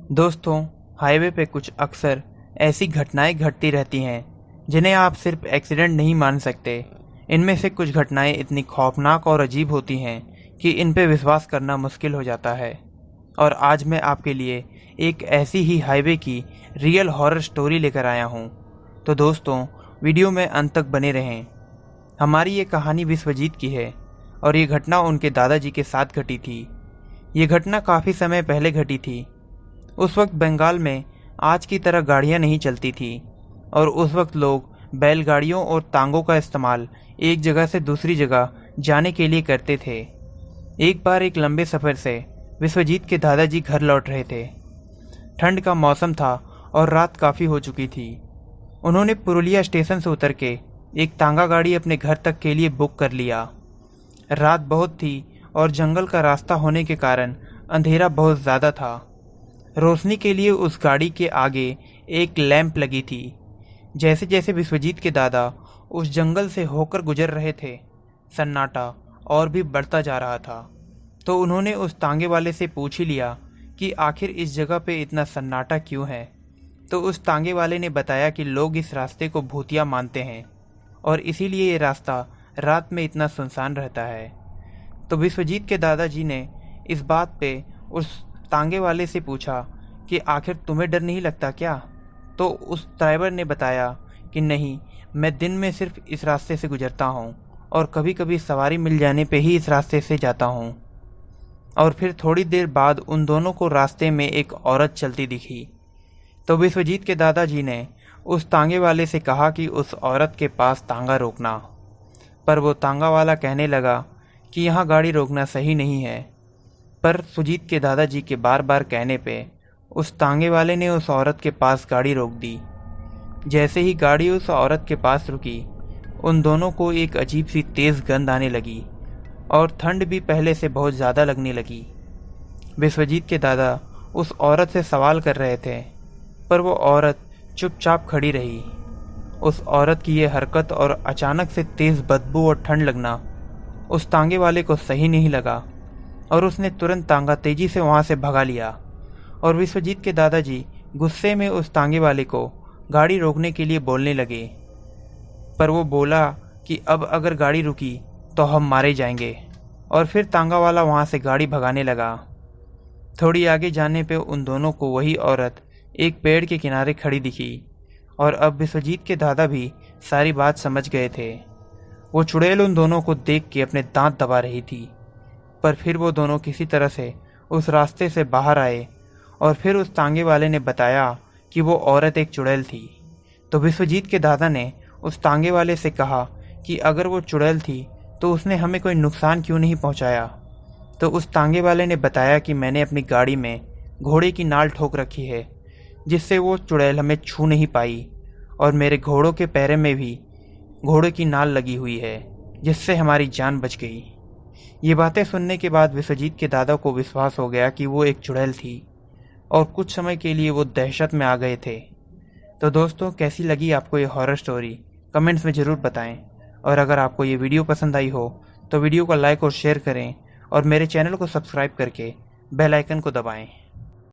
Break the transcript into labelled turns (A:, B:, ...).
A: दोस्तों, हाईवे पे कुछ अक्सर ऐसी घटनाएं घटती रहती हैं जिन्हें आप सिर्फ एक्सीडेंट नहीं मान सकते। इनमें से कुछ घटनाएं इतनी खौफनाक और अजीब होती हैं कि इन पे विश्वास करना मुश्किल हो जाता है। और आज मैं आपके लिए एक ऐसी ही हाईवे की रियल हॉरर स्टोरी लेकर आया हूं। तो दोस्तों, वीडियो में अंत तक बने रहें। हमारी ये कहानी विश्वजीत की है और ये घटना उनके दादाजी के साथ घटी थी। ये घटना काफ़ी समय पहले घटी थी। उस वक्त बंगाल में आज की तरह गाड़ियां नहीं चलती थी और उस वक्त लोग बैलगाड़ियों और तांगों का इस्तेमाल एक जगह से दूसरी जगह जाने के लिए करते थे। एक बार एक लंबे सफ़र से विश्वजीत के दादाजी घर लौट रहे थे। ठंड का मौसम था और रात काफ़ी हो चुकी थी। उन्होंने पुरुलिया स्टेशन से उतर के एक तांगा गाड़ी अपने घर तक के लिए बुक कर लिया। रात बहुत थी और जंगल का रास्ता होने के कारण अंधेरा बहुत ज़्यादा था। रोशनी के लिए उस गाड़ी के आगे एक लैंप लगी थी। जैसे जैसे विश्वजीत के दादा उस जंगल से होकर गुजर रहे थे, सन्नाटा और भी बढ़ता जा रहा था। तो उन्होंने उस तांगे वाले से पूछ ही लिया कि आखिर इस जगह पे इतना सन्नाटा क्यों है। तो उस तांगे वाले ने बताया कि लोग इस रास्ते को भूतिया मानते हैं और इसीलिए ये रास्ता रात में इतना सुनसान रहता है। तो विश्वजीत के दादाजी ने इस बात पे उस तांगे वाले से पूछा कि आखिर तुम्हें डर नहीं लगता क्या। तो उस ड्राइवर ने बताया कि नहीं, मैं दिन में सिर्फ इस रास्ते से गुजरता हूँ और कभी कभी सवारी मिल जाने पे ही इस रास्ते से जाता हूँ। और फिर थोड़ी देर बाद उन दोनों को रास्ते में एक औरत चलती दिखी। तो विश्वजीत के दादाजी ने उस तांगे वाले से कहा कि उस औरत के पास तांगा रोकना। पर वो तांगा वाला कहने लगा कि यहाँ गाड़ी रोकना सही नहीं है। पर सुजीत के दादाजी के बार बार कहने पे उस तांगे वाले ने उस औरत के पास गाड़ी रोक दी। जैसे ही गाड़ी उस औरत के पास रुकी, उन दोनों को एक अजीब सी तेज़ गंध आने लगी और ठंड भी पहले से बहुत ज़्यादा लगने लगी। विश्वजीत के दादा उस औरत से सवाल कर रहे थे, पर वो औरत चुपचाप खड़ी रही। उस औरत की ये हरकत और अचानक से तेज़ बदबू और ठंड लगना उस तांगे वाले को सही नहीं लगा और उसने तुरंत तांगा तेजी से वहां से भगा लिया। और विश्वजीत के दादाजी गुस्से में उस तांगे वाले को गाड़ी रोकने के लिए बोलने लगे। पर वो बोला कि अब अगर गाड़ी रुकी तो हम मारे जाएंगे। और फिर तांगा वाला वहां से गाड़ी भगाने लगा। थोड़ी आगे जाने पे उन दोनों को वही औरत एक पेड़ के किनारे खड़ी दिखी। और अब विश्वजीत के दादा भी सारी बात समझ गए थे। वो चुड़ैल उन दोनों को देख के अपने दांत दबा रही थी। पर फिर वो दोनों किसी तरह से उस रास्ते से बाहर आए और फिर उस तांगे वाले ने बताया कि वो औरत एक चुड़ैल थी। तो विश्वजीत के दादा ने उस तांगे वाले से कहा कि अगर वो चुड़ैल थी तो उसने हमें कोई नुकसान क्यों नहीं पहुंचाया। तो उस तांगे वाले ने बताया कि मैंने अपनी गाड़ी में घोड़े की नाल ठोक रखी है, जिससे वो चुड़ैल हमें छू नहीं पाई। और मेरे घोड़ों के पैर में भी घोड़े की नाल लगी हुई है, जिससे हमारी जान बच गई। ये बातें सुनने के बाद विश्वजीत के दादा को विश्वास हो गया कि वो एक चुड़ैल थी और कुछ समय के लिए वो दहशत में आ गए थे। तो दोस्तों, कैसी लगी आपको ये हॉरर स्टोरी, कमेंट्स में ज़रूर बताएं। और अगर आपको ये वीडियो पसंद आई हो तो वीडियो को लाइक और शेयर करें और मेरे चैनल को सब्सक्राइब करके बेल आइकन को दबाएं।